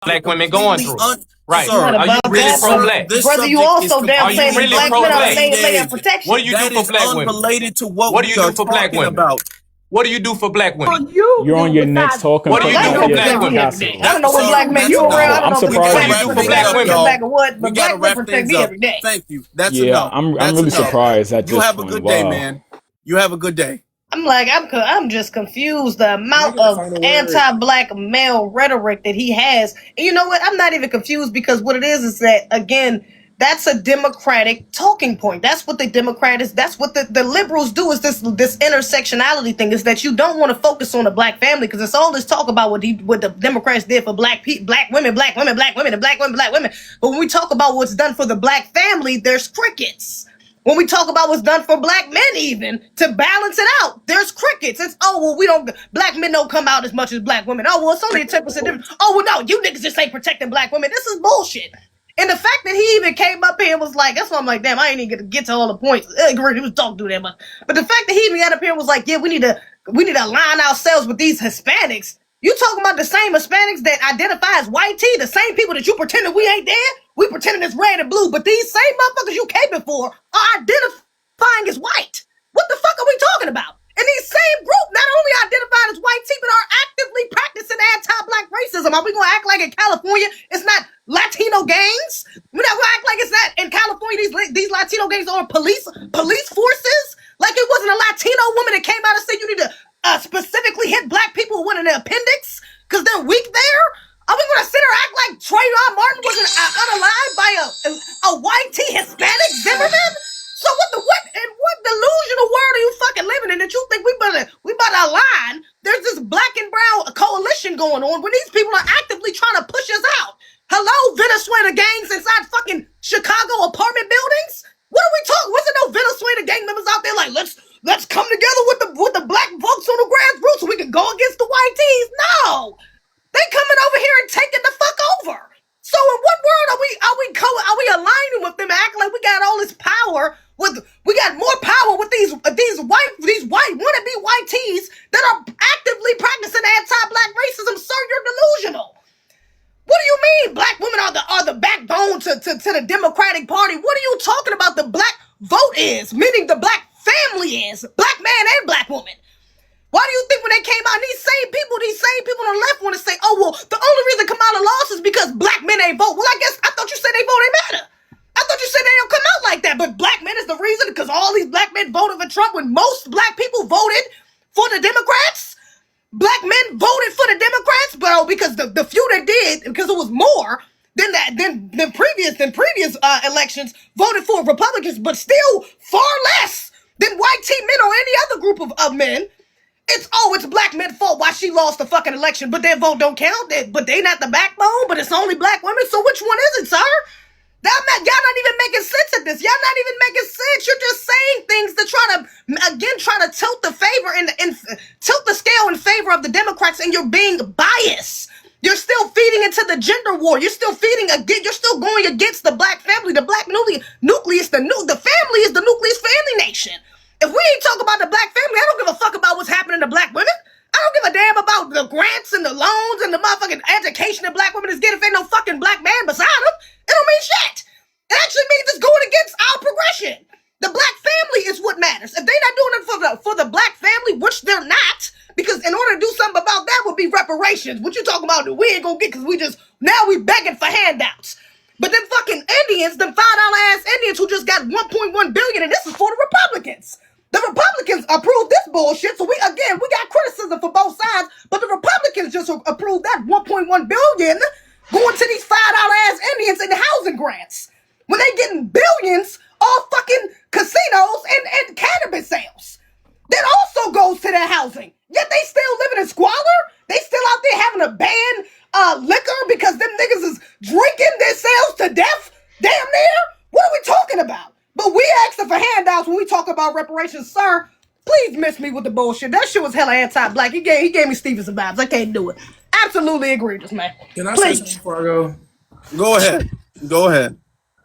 black women going through. Right. Sir, Are you really pro-black? Brother, you also damn saying really black men are layer of protection. What do you do for black women? Unrelated to what do you we do are for black talking women? about. What do you do for black women? You're on your next talking. What do you do for black women? I don't know what black men you around. I don't know what you do for black women. But black men protect me every day. Thank you. That's enough. I'm really surprised at this You have a point. good day, man. You have a good day. I'm just confused the amount of anti-black male rhetoric that he has. And you know what? I'm not even confused because what it is that, again, that's a Democratic talking point. That's what the Democrats, that's what the liberals do is this intersectionality thing is that you don't want to focus on the black family because it's all this talk about what the Democrats did for black women, and black women. But when we talk about what's done for the black family, there's crickets. When we talk about what's done for black men, even to balance it out, there's crickets. It's black men don't come out as much as black women. Oh well, it's only a 10% difference. Oh well, no, you niggas just ain't protecting black women. This is bullshit. And the fact that he even came up here and was like, that's why I'm like, damn, I ain't even gonna get to all the points. He was talking to that much. But the fact that he even got up here and was like, yeah, we need to align ourselves with these Hispanics. You talking about the same Hispanics that identify as white tea, the same people that you pretending we ain't there? We pretending it's red and blue, but these same motherfuckers you came before are identifying as white. What the fuck are we talking about? And these same group not only identified as white tea, but are actively practicing anti-black racism. Are we gonna act like in California it's not Latino gangs? We're not gonna act like it's not in California these Latino gangs are police forces? Like it wasn't a Latino woman that came out and said you need to specifically hit black people with an appendix because they're weak there? Are we gonna sit here and act like Trayvon Martin was unalived by a white tea Hispanic Zimmerman? So what delusional world are you fucking living in that you think we about to align? There's this black and brown coalition going on when these people are actively trying to push us out. Hello, Venezuela gangs inside fucking Chicago apartment buildings? What are we talking? Wasn't no Venezuela gang members out there like let's come together with the black folks on the grassroots so we can go against the white tees? No, they coming over here and taking the fuck over. So in what world are we aligning with them and acting like we got all this power? We got more power with these white wannabe white tees that are actively practicing anti-black racism. Sir, you're delusional. What do you mean black women are the backbone to the Democratic Party? What are you talking about the black vote is? Meaning the black family is. Black man and black woman. Why do you think when they came out, these same people on the left want to say, oh, well, the only reason Kamala lost is because black men ain't vote. Well, I thought you said they vote ain't matter. I thought you said they don't come out like that. But black men is the reason because all these black men voted for Trump when most black people voted for the Democrats. Black men voted for the Democrats, but because the few that did, because it was more than previous elections, voted for Republicans, but still far less than white teen men or any other group of men. It's black men's fault why she lost the fucking election, but their vote don't count. But they not the backbone, but it's only black women. So which one is it, sir? Y'all not even making sense of this. Y'all not even making sense. You're just saying things to try to tilt the favor and tilt the scale in favor of the Democrats, and you're being biased. You're still feeding into the gender war. You're still going against the black family. The black nucleus, the family is the nucleus for any nation. If we ain't talking about the black family, I don't give a fuck about what's happening to black women. I don't give a damn about the grants and the loans and the motherfucking education that black women is getting if ain't no fucking black man beside them. It don't mean shit. It actually means it's going against our progression. The black family is what matters. If they're not doing it for the black family, which they're not, because in order to do something about that would be reparations. What you talking about that we ain't gonna get because now we begging for handouts. But them fucking Indians, them $5 ass Indians who just got 1.1 billion, and this is for the Republicans. The Republicans approved this bullshit, so we got criticism for both sides, but the Republicans just approved that 1.1 billion going to these $5 ass Indians in the housing grants. When they getting billions off fucking casinos and cannabis sales. That also goes to their housing. Yet they still living in squalor. They still out there having to ban liquor because them niggas is drinking themselves to death damn near. What are we talking about? But we asking for handouts when we talk about reparations, sir. Please miss me with the bullshit. That shit was hella anti-black. He gave me Stevenson vibes. I can't do it. Absolutely egregious, man. Can I say something before I go? Go ahead. Go ahead.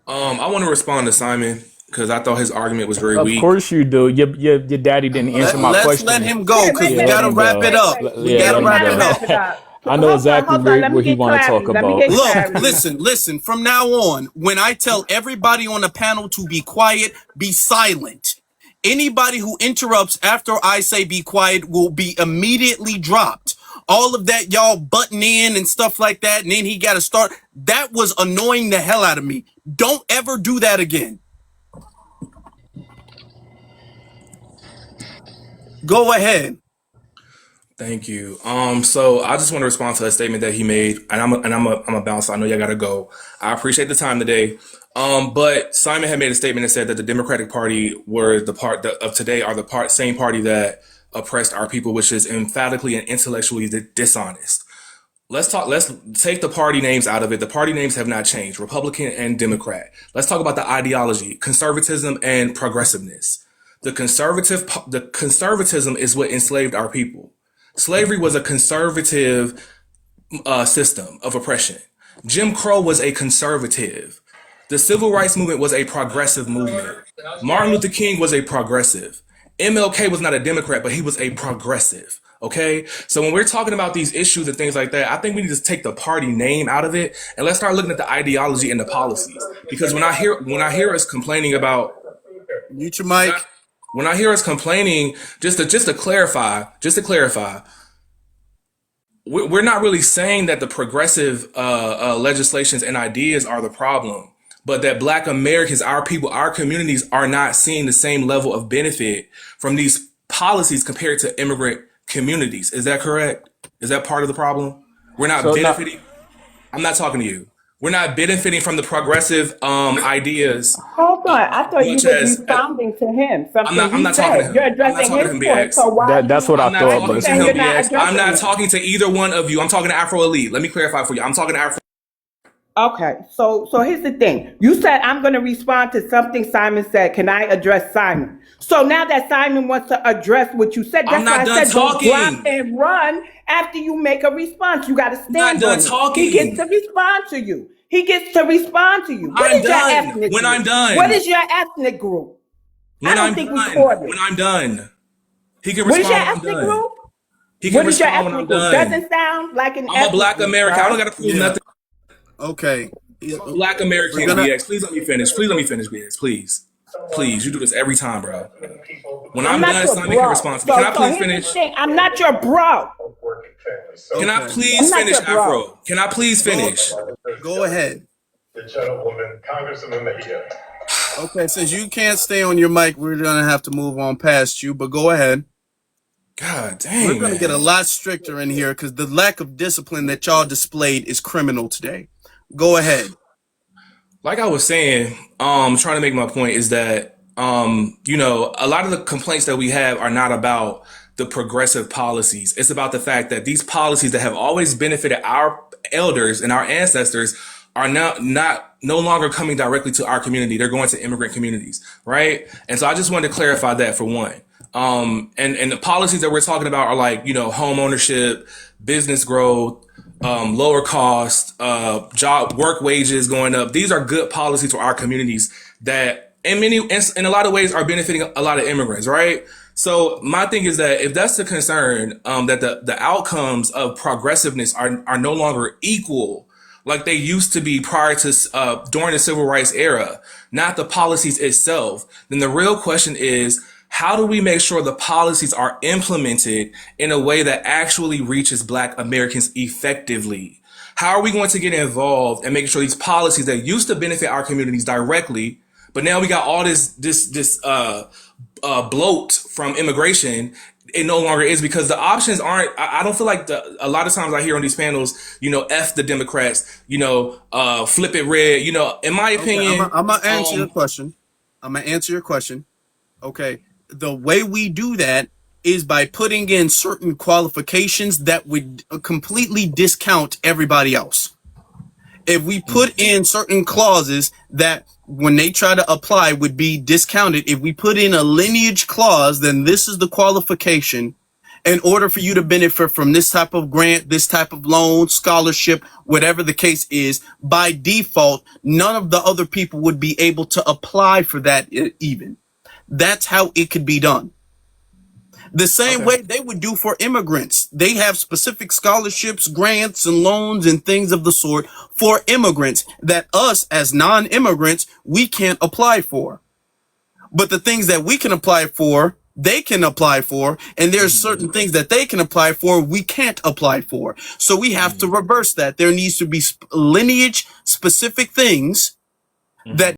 I want to respond to Simon because I thought his argument was very weak. Of course you do. Your daddy didn't answer my question. Let's let him go because we gotta wrap it up. We gotta wrap it up. I know exactly what he want to talk about. Look, listen. From now on, when I tell everybody on the panel to be quiet, be silent. Anybody who interrupts after I say be quiet will be immediately dropped. All of that y'all butting in and stuff like that, and then he got to start. That was annoying the hell out of me. Don't ever do that again. Go ahead. Thank you. So I just want to respond to that statement that he made, and I'm a bounce. I know y'all gotta go. I appreciate the time today. But Simon had made a statement that said that the Democratic Party were the part of today are the same party that oppressed our people, which is emphatically and intellectually dishonest. Let's take the party names out of it. The party names have not changed, Republican and Democrat. Let's talk about the ideology, conservatism and progressiveness. The conservatism is what enslaved our people. Slavery was a conservative system of oppression. Jim Crow was a conservative. The civil rights movement was a progressive movement. Martin Luther King was a progressive. MLK was not a Democrat, but he was a progressive. Okay, so when we're talking about these issues and things like that, I think we need to take the party name out of it and let's start looking at the ideology and the policies. Because when I hear us complaining about, mute your mic. When I hear us complaining, just to clarify, we're not really saying that the progressive legislations and ideas are the problem, but that Black Americans, our people, our communities are not seeing the same level of benefit from these policies compared to immigrant communities. Is that correct? Is that part of the problem? We're not benefiting. I'm not talking to you. We're not benefiting from the progressive ideas. Hold on, I thought you were responding to him. I'm not talking to him. You're addressing his point. So why? That's what I thought. But I'm not talking to either one of you. I'm talking to Afro Elite. Let me clarify for you. I'm talking to Afro. Okay, so here's the thing. You said I'm going to respond to something Simon said. Can I address Simon? So now that Simon wants to address what you said, that's why I said don't drop and run after you make a response. You got to stand on it. He gets to respond to you. What is your ethnic group? I'm done. What is your ethnic group? When I'm done. He can respond. What is your ethnic group? What is your ethnic group? Doesn't sound like an ethnic group. I'm a Black American. I don't got to prove nothing. Okay. Black American, BX. Please let me finish. BX. Please. You do this every time, bro. When I'm done, Simon can respond to me. Can I please finish? I'm not your bro. Can I please finish, Afro? Can I please finish? Go ahead. The gentlewoman, Congresswoman Mejia. Okay, since you can't stay on your mic, we're gonna have to move on past you. But go ahead. God dang, we're gonna get a lot stricter in here because the lack of discipline that y'all displayed is criminal today. Go ahead. Like I was saying, trying to make my point is that, a lot of the complaints that we have are not about the progressive policies. It's about the fact that these policies that have always benefited our elders and our ancestors are now no longer coming directly to our community. They're going to immigrant communities, right? And so I just wanted to clarify that for one. And the policies that we're talking about are like, home ownership, business growth, lower cost, job work wages going up. These are good policies for our communities that in a lot of ways are benefiting a lot of immigrants, right? So my thing is that if that's the concern, that the outcomes of progressiveness are no longer equal like they used to be prior to during the civil rights era, not the policies itself, then the real question is, how do we make sure the policies are implemented in a way that actually reaches Black Americans effectively? How are we going to get involved and make sure these policies that used to benefit our communities directly, but now we got all this bloat from immigration, it no longer is, because the options aren't, I don't feel like a lot of times I hear on these panels, F the Democrats, flip it red, in my opinion. I'm going to answer your question. Okay. The way we do that is by putting in certain qualifications that would completely discount everybody else. If we put in certain clauses that when they try to apply would be discounted, if we put in a lineage clause, then this is the qualification in order for you to benefit from this type of grant, this type of loan, scholarship, whatever the case is. By default, none of the other people would be able to apply for that even. That's how it could be done. The same way they would do for immigrants. They have specific scholarships, grants, and loans and things of the sort for immigrants that us as non-immigrants, we can't apply for. But the things that we can apply for, they can apply for, and there's certain things that they can apply for, we can't apply for. So we have to reverse that. There needs to be lineage specific things that